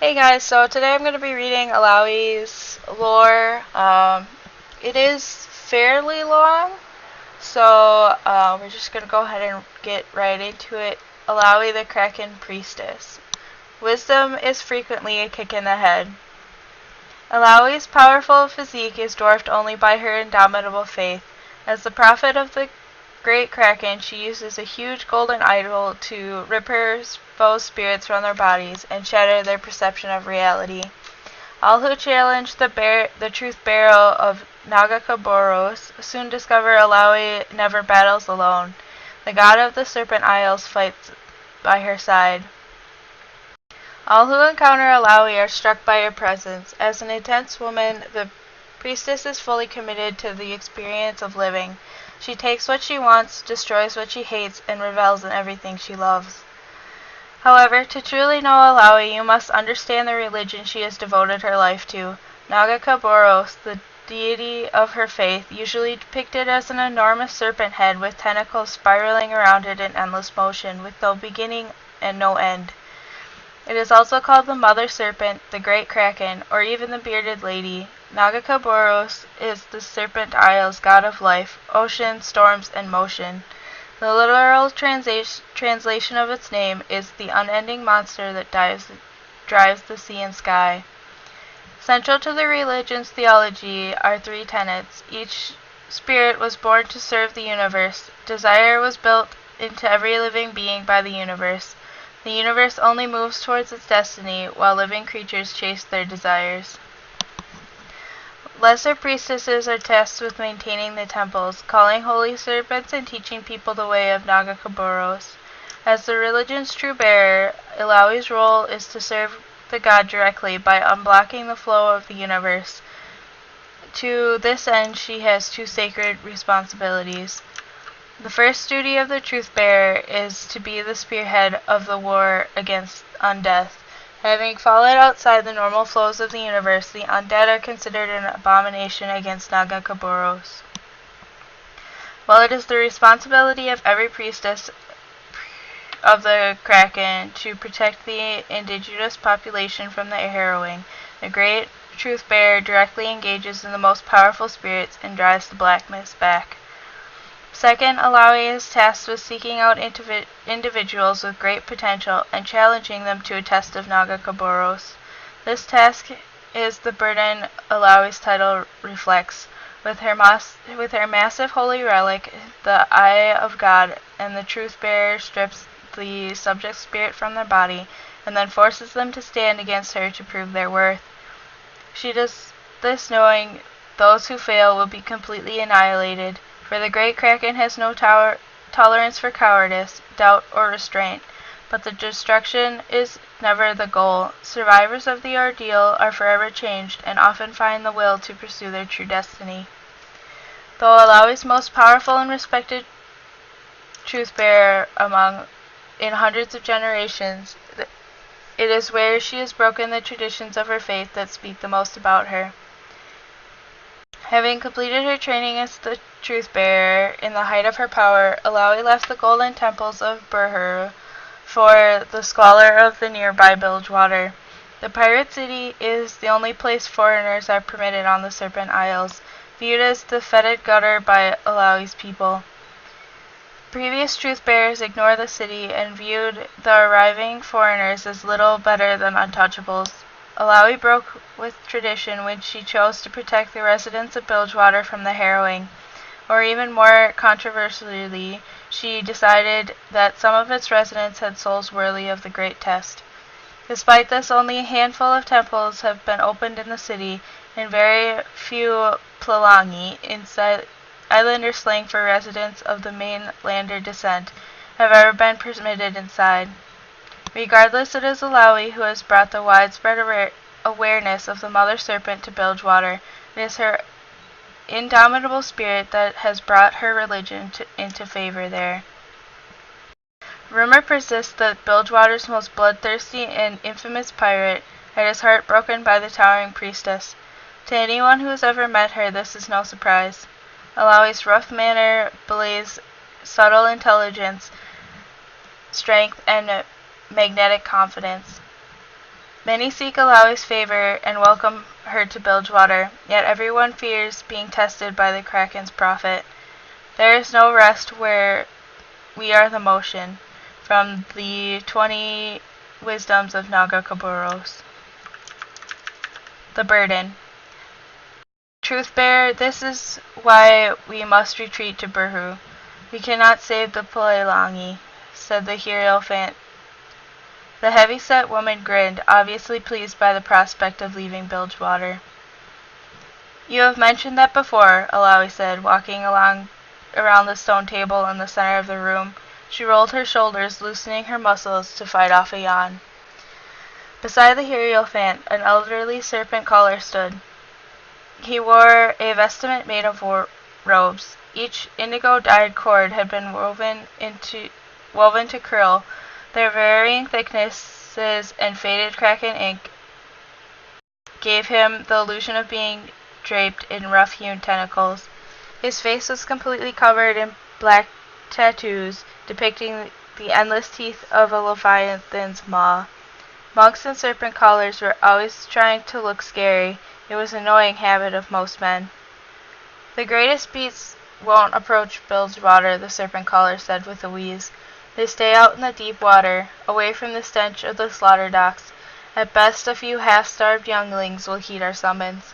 Hey guys, so today I'm going to be reading Illaoi's lore. It is fairly long, so we're just going to go ahead and get right into it. Illaoi the Kraken Priestess. Wisdom is frequently a kick in the head. Illaoi's powerful physique is dwarfed only by her indomitable faith. As the prophet of the great Kraken, she uses a huge golden idol to rip her foes' spirits from their bodies and shatter their perception of reality. All who challenge the truth barrow of Nagakaboros soon discover Illaoi never battles alone. The god of the Serpent Isles fights by her side. All who encounter Illaoi are struck by her presence. As an intense woman, the priestess is fully committed to the experience of living. She takes what she wants, destroys what she hates, and revels in everything she loves. However, to truly know Illaoi, you must understand the religion she has devoted her life to. Nagakaboros, the deity of her faith, usually depicted as an enormous serpent head with tentacles spiraling around it in endless motion, with no beginning and no end. It is also called the Mother Serpent, the Great Kraken, or even the Bearded Lady. Nagakaboros is the Serpent Isle's god of life, ocean, storms, and motion. The literal translation of its name is the unending monster that drives the sea and sky. Central to the religion's theology are three tenets. Each spirit was born to serve the universe. Desire was built into every living being by the universe. The universe only moves towards its destiny, while living creatures chase their desires. Lesser priestesses are tasked with maintaining the temples, calling holy serpents and teaching people the way of Nagakaboros. As the religion's true bearer, Illaoi's role is to serve the god directly by unblocking the flow of the universe. To this end, she has two sacred responsibilities. The first duty of the truth-bearer is to be the spearhead of the war against undeath. Having fallen outside the normal flows of the universe, the undead are considered an abomination against Nagakaboros. While it is the responsibility of every priestess of the Kraken to protect the indigenous population from the harrowing, the great truth-bearer directly engages in the most powerful spirits and drives the blackness back. Second, Illaoi is tasked with seeking out individuals with great potential and challenging them to a test of Nagakaboros. This task is the burden Illaoi's title reflects. With her massive holy relic, the Eye of God, and the truth-bearer strips the subject's spirit from their body and then forces them to stand against her to prove their worth. She does this knowing those who fail will be completely annihilated. For the great Kraken has no tolerance for cowardice, doubt, or restraint, but the destruction is never the goal. Survivors of the ordeal are forever changed and often find the will to pursue their true destiny. Though Illaoi's most powerful and respected truth-bearer in hundreds of generations, it is where she has broken the traditions of her faith that speak the most about her. Having completed her training as the truth-bearer in the height of her power, Illaoi left the golden temples of Burhur for the squalor of the nearby Bilgewater. The pirate city is the only place foreigners are permitted on the Serpent Isles, viewed as the fetid gutter by Illaoi's people. Previous truth-bearers ignored the city and viewed the arriving foreigners as little better than untouchables. Illaoi broke with tradition when she chose to protect the residents of Bilgewater from the harrowing. Or even more controversially, she decided that some of its residents had souls worthy of the great test. Despite this, only a handful of temples have been opened in the city, and very few plalangi, islander slang for residents of the mainlander descent, have ever been permitted inside. Regardless, it is Illaoi who has brought the widespread awareness of the Mother Serpent to Bilgewater. It is her indomitable spirit that has brought her religion into favor there. Rumor persists that Bilgewater's most bloodthirsty and infamous pirate had his heart broken by the towering priestess. To anyone who has ever met her, this is no surprise. Illaoi's rough manner belies subtle intelligence, strength, and magnetic confidence. Many seek Illaoi's favor and welcome her to Bilgewater, yet everyone fears being tested by the Kraken's prophet. There is no rest where we are the motion. From the 20 Wisdoms of Naga Kaburos. The Burden. Truth-bearer, this is why we must retreat to Burhu. We cannot save the Puelangi, said the Hierophant. The heavy-set woman grinned, obviously pleased by the prospect of leaving Bilgewater. You have mentioned that before, Illaoi said, walking around the stone table in the center of the room. She rolled her shoulders, loosening her muscles to fight off a yawn. Beside the Hierophant, an elderly serpent caller stood. He wore a vestment made of robes. Each indigo-dyed cord had been woven to curl. Their varying thicknesses and faded Kraken ink gave him the illusion of being draped in rough-hewn tentacles. His face was completely covered in black tattoos depicting the endless teeth of a leviathan's maw. Monks and serpent callers were always trying to look scary. It was an annoying habit of most men. The greatest beasts won't approach Bilgewater, the serpent caller said with a wheeze. They stay out in the deep water, away from the stench of the slaughter docks. At best, a few half-starved younglings will heed our summons.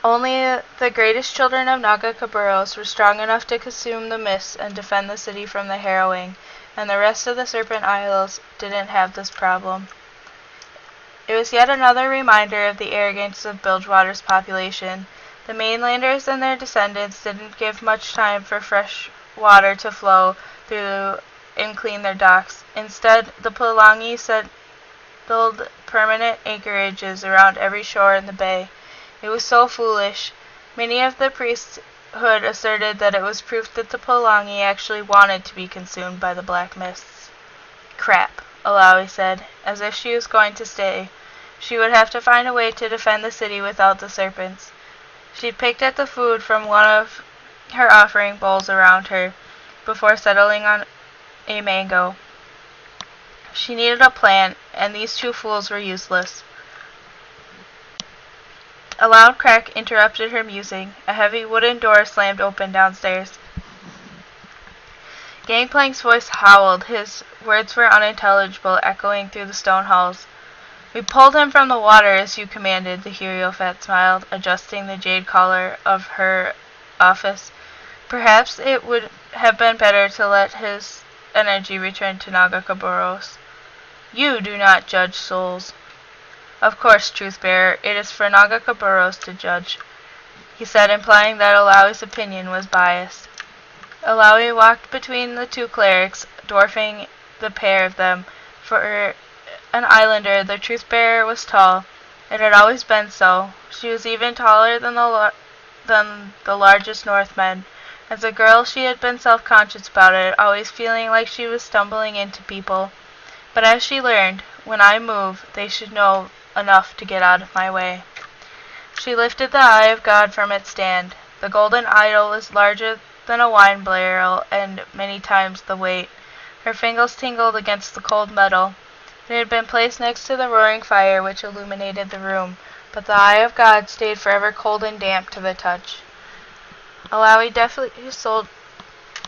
Only the greatest children of Naga Kaburos were strong enough to consume the mists and defend the city from the harrowing, and the rest of the Serpent Isles didn't have this problem. It was yet another reminder of the arrogance of Bilgewater's population. The mainlanders and their descendants didn't give much time for fresh water to flow through and clean their docks. Instead, the Puelangi settled permanent anchorages around every shore in the bay. It was so foolish. Many of the priesthood asserted that it was proof that the Puelangi actually wanted to be consumed by the black mists. Crap, Illaoi said, as if she was going to stay. She would have to find a way to defend the city without the serpents. She picked at the food from one of her offering bowls around her, before settling on a mango. She needed a plan, and these two fools were useless. A loud crack interrupted her musing. A heavy wooden door slammed open downstairs. Gangplank's voice howled. His words were unintelligible, echoing through the stone halls. We pulled him from the water as you commanded, the Hierophant smiled, adjusting the jade collar of her office. Perhaps it would have been better to let his energy return to Naga Kaburos. You do not judge souls. Of course, Truth-bearer, it is for Naga Kaburos to judge, he said, implying that Illaoi's opinion was biased. Illaoi walked between the two clerics, dwarfing the pair of them. For an islander, the Truth-bearer was tall. It had always been so. She was even taller than the largest Northmen. As a girl, she had been self-conscious about it, always feeling like she was stumbling into people. But as she learned, when I move, they should know enough to get out of my way. She lifted the Eye of God from its stand. The golden idol was larger than a wine barrel and many times the weight. Her fingers tingled against the cold metal. It had been placed next to the roaring fire which illuminated the room, but the Eye of God stayed forever cold and damp to the touch. Illaoi deftly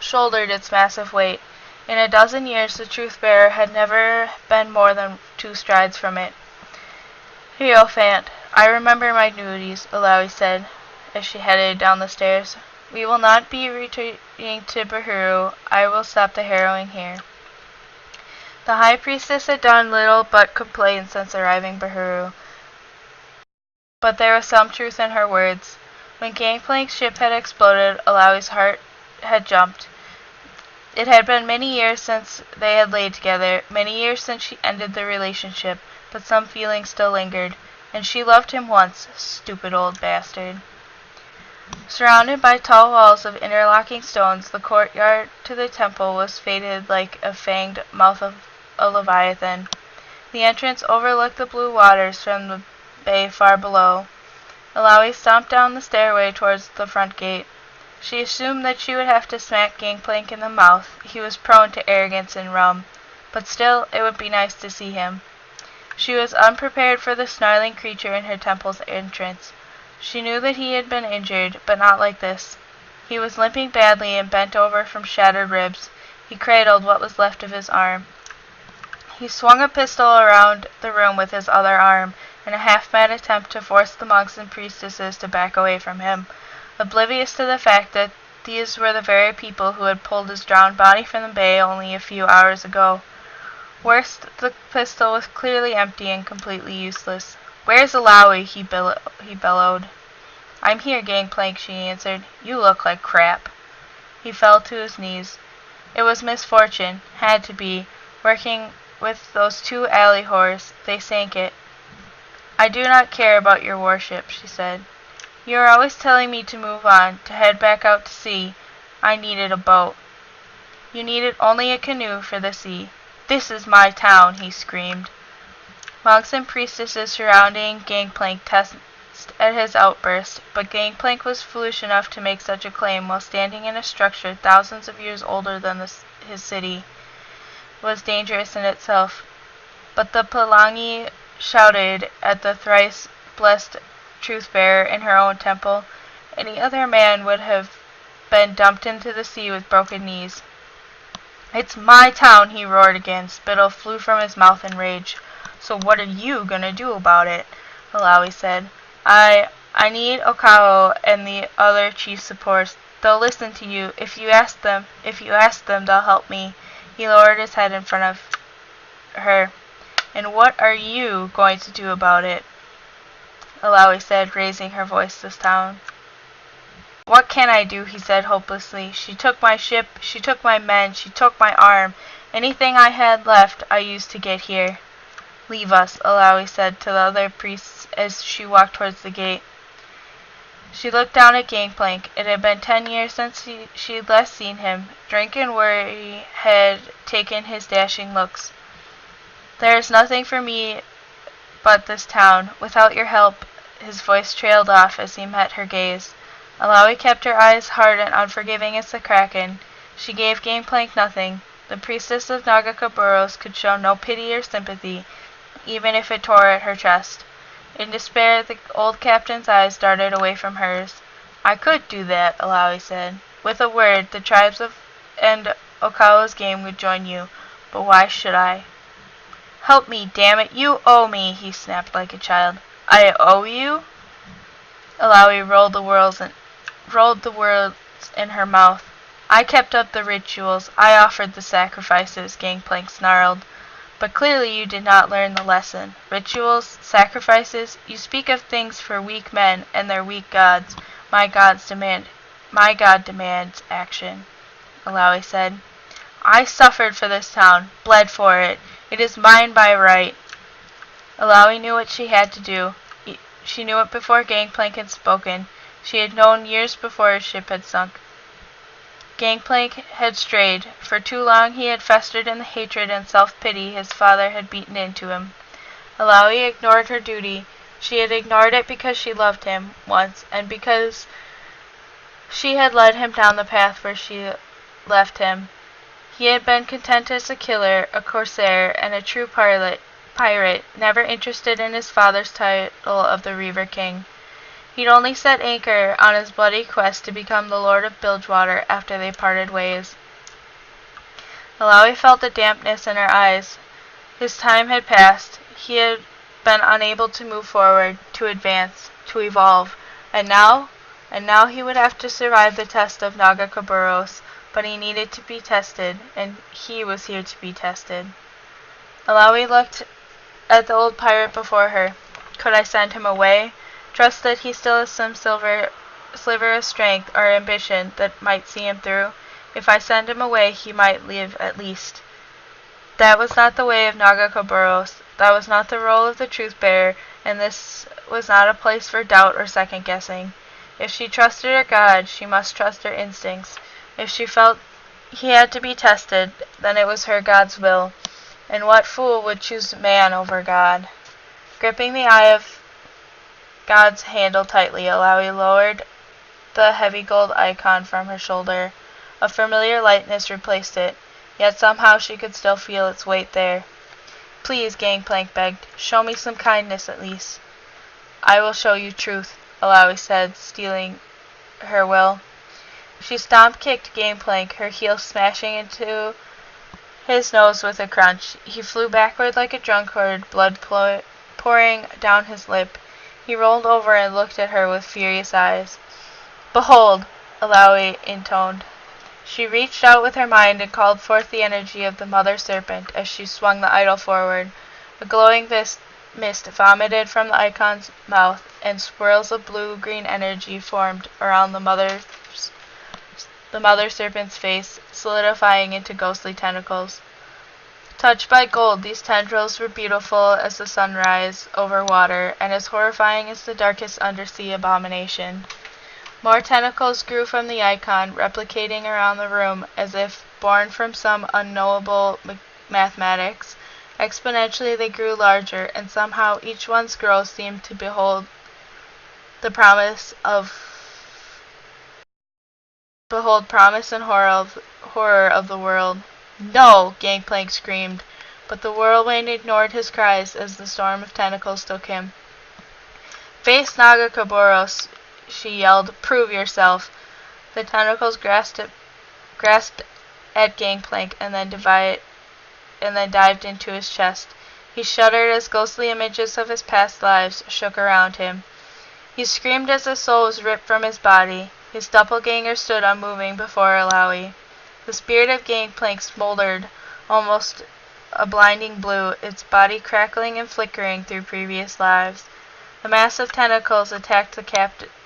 shouldered its massive weight. In a dozen years, the Truth-bearer had never been more than 2 strides from it. Hierophant, I remember my duties, Illaoi said, as she headed down the stairs. We will not be retreating to Burhu. I will stop the harrowing here. The High Priestess had done little but complain since arriving Burhu, but there was some truth in her words. When Gangplank's ship had exploded, Illaoi's heart had jumped. It had been many years since they had laid together, many years since she ended the relationship, but some feeling still lingered, and she loved him once, stupid old bastard. Surrounded by tall walls of interlocking stones, the courtyard to the temple was fated like a fanged mouth of a leviathan. The entrance overlooked the blue waters from the bay far below. Illaoi stomped down the stairway towards the front gate. She assumed that she would have to smack Gangplank in the mouth. He was prone to arrogance and rum, but still, it would be nice to see him. She was unprepared for the snarling creature in her temple's entrance. She knew that he had been injured, but not like this. He was limping badly and bent over from shattered ribs. He cradled what was left of his arm. He swung a pistol around the room with his other arm, in a half-mad attempt to force the monks and priestesses to back away from him, oblivious to the fact that these were the very people who had pulled his drowned body from the bay only a few hours ago. Worse, the pistol was clearly empty and completely useless. "Where's Illaoi?" he bellowed. "I'm here, Gangplank," she answered. "You look like crap." He fell to his knees. It was misfortune, had to be, working with those two alley whores. They sank it. "I do not care about your worship," she said. "You are always telling me to move on, to head back out to sea. I needed a boat." "You needed only a canoe for the sea. This is my town," he screamed. Monks and priestesses surrounding Gangplank tensed at his outburst, but Gangplank was foolish enough to make such a claim while standing in a structure thousands of years older than his city. Was dangerous in itself. But the Palangi shouted at the thrice-blessed truth-bearer in her own temple. Any other man would have been dumped into the sea with broken knees. "It's my town," he roared again. Spittle flew from his mouth in rage. "So what are you going to do about it?" Illaoi said. I need Okao and the other chief supports. They'll listen to you. If you ask them, they'll help me." He lowered his head in front of her. "And what are you going to do about it?" Illaoi said, raising her voice this time. "What can I do?" he said hopelessly. "She took my ship, she took my men, she took my arm. Anything I had left I used to get here." "Leave us," Illaoi said to the other priests as she walked towards the gate. She looked down at Gangplank. It had been 10 years since she had last seen him. Drink and worry had taken his dashing looks. "There is nothing for me but this town. Without your help," his voice trailed off as he met her gaze. Illaoi kept her eyes hard and unforgiving as the kraken. She gave Gangplank nothing. The priestess of Nagakaburos could show no pity or sympathy, even if it tore at her chest. In despair, the old captain's eyes darted away from hers. "I could do that," Illaoi said. "With a word, the tribes and Okawa's game would join you. But why should I?" "Help me, damn it! You owe me!" he snapped like a child. "I owe you?" Illaoi rolled the words in her mouth. "I kept up the rituals. I offered the sacrifices," Gangplank snarled. "But clearly you did not learn the lesson. Rituals, sacrifices, you speak of things for weak men and their weak gods. My god demands action," Illaoi said. "I suffered for this town, bled for it. It is mine by right." Illaoi knew what she had to do. She knew it before Gangplank had spoken. She had known years before his ship had sunk. Gangplank had strayed. For too long he had festered in the hatred and self-pity his father had beaten into him. Illaoi ignored her duty. She had ignored it because she loved him once, and because she had led him down the path where she left him. He had been content as a killer, a corsair, and a true pirate, never interested in his father's title of the Reaver King. He'd only set anchor on his bloody quest to become the Lord of Bilgewater after they parted ways. Illaoi felt a dampness in her eyes. His time had passed. He had been unable to move forward, to advance, to evolve. And now he would have to survive the test of Nagakaburos, but he needed to be tested, and he was here to be tested. Illaoi looked at the old pirate before her. Could I send him away? Trust that he still has some sliver of strength or ambition that might see him through? If I send him away, he might live at least. That was not the way of Nagakaburos. That was not the role of the truth-bearer, and this was not a place for doubt or second-guessing. If she trusted her god, she must trust her instincts. If she felt he had to be tested, then it was her god's will. And what fool would choose man over God? Gripping the eye of God's handle tightly, Illaoi lowered the heavy gold icon from her shoulder. A familiar lightness replaced it, yet somehow she could still feel its weight there. Please, Gangplank begged. Show me some kindness at least. I will show you truth, Illaoi said, stealing her will. She stomp-kicked Gangplank, her heel smashing into his nose with a crunch. He flew backward like a drunkard, blood pouring down his lip. He rolled over and looked at her with furious eyes. Behold, Illaoi intoned. She reached out with her mind and called forth the energy of the mother serpent as she swung the idol forward. A glowing mist vomited from the icon's mouth, and swirls of blue-green energy formed around the mother serpent's face, solidifying into ghostly tentacles. Touched by gold, these tendrils were beautiful as the sunrise over water, and as horrifying as the darkest undersea abomination. More tentacles grew from the icon, replicating around the room as if born from some unknowable mathematics. Exponentially they grew larger, and somehow each one's growth seemed to behold promise and horror of the world. No! Gangplank screamed, but the whirlwind ignored his cries as the storm of tentacles took him. Face Nagakoboros, she yelled. Prove yourself. The tentacles grasped at Gangplank and then dived into his chest. He shuddered as ghostly images of his past lives shook around him. He screamed as his soul was ripped from his body. His doppelganger stood unmoving before Illaoi. The spirit of Gangplank smoldered almost a blinding blue, its body crackling and flickering through previous lives. The mass of tentacles attacked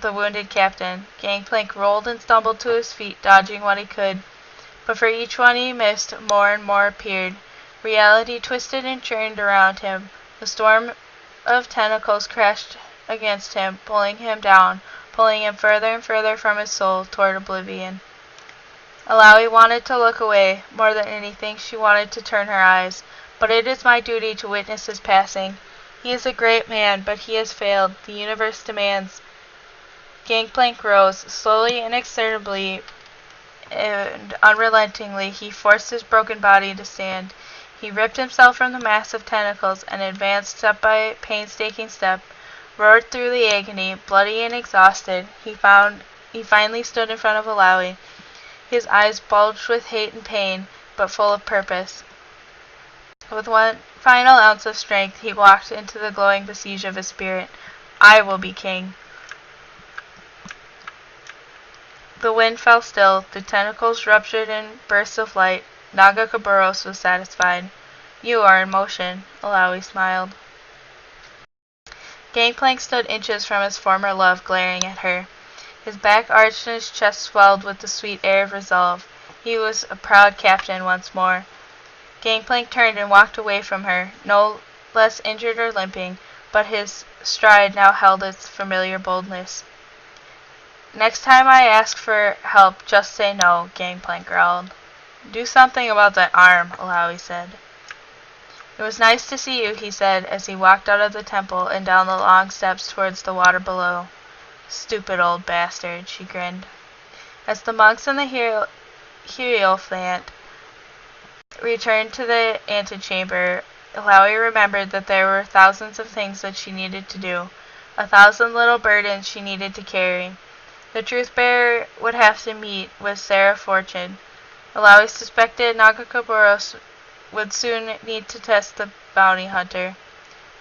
the wounded captain. Gangplank rolled and stumbled to his feet, dodging what he could. But for each one he missed, more and more appeared. Reality twisted and churned around him. The storm of tentacles crashed against him, pulling him down, pulling him further and further from his soul, toward oblivion. Illaoi wanted to look away. More than anything, she wanted to turn her eyes. But it is my duty to witness his passing. He is a great man, but he has failed. The universe demands. Gangplank rose. Slowly, inexorably, and unrelentingly, he forced his broken body to stand. He ripped himself from the mass of tentacles and advanced step by painstaking step, roared through the agony, bloody and exhausted. He finally stood in front of Illaoi. His eyes bulged with hate and pain, but full of purpose. With one final ounce of strength, he walked into the glowing besiege of his spirit. I will be king. The wind fell still. The tentacles ruptured in bursts of light. Nagakoboros was satisfied. You are in motion, Illaoi smiled. Gangplank stood inches from his former love, glaring at her. His back arched and his chest swelled with the sweet air of resolve. He was a proud captain once more. Gangplank turned and walked away from her, no less injured or limping, but his stride now held its familiar boldness. Next time I ask for help, just say no, Gangplank growled. Do something about that arm, Illaoi said. It was nice to see you, he said, as he walked out of the temple and down the long steps towards the water below. Stupid old bastard, she grinned. As the monks and the Hierophant returned to the antechamber, Illaoi remembered that there were thousands of things that she needed to do, 1,000 little burdens she needed to carry. The truth-bearer would have to meet with Sarah Fortune. Illaoi suspected Nagakoboros would soon need to test the bounty hunter.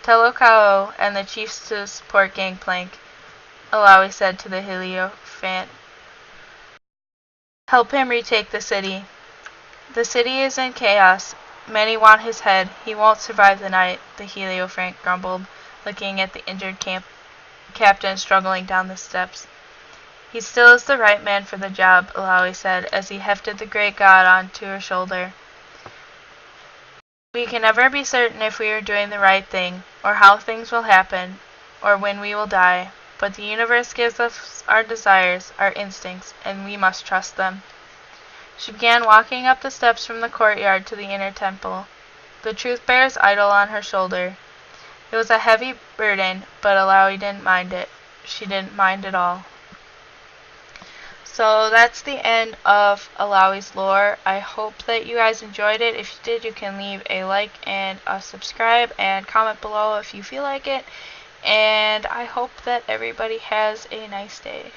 Tell Okao and the chiefs to support Gangplank, Illaoi said to the Hierophant. Help him retake the city. The city is in chaos. Many want his head. He won't survive the night, the Hierophant grumbled, looking at the injured captain struggling down the steps. He still is the right man for the job, Illaoi said, as he hefted the great god onto her shoulder. We can never be certain if we are doing the right thing, or how things will happen, or when we will die, but the universe gives us our desires, our instincts, and we must trust them. She began walking up the steps from the courtyard to the inner temple, the truth-bearer's idol on her shoulder. It was a heavy burden, but Illaoi didn't mind it. She didn't mind at all. So that's the end of Illaoi's lore. I hope that you guys enjoyed it. If you did, you can leave a like and a subscribe and comment below if you feel like it. And I hope that everybody has a nice day.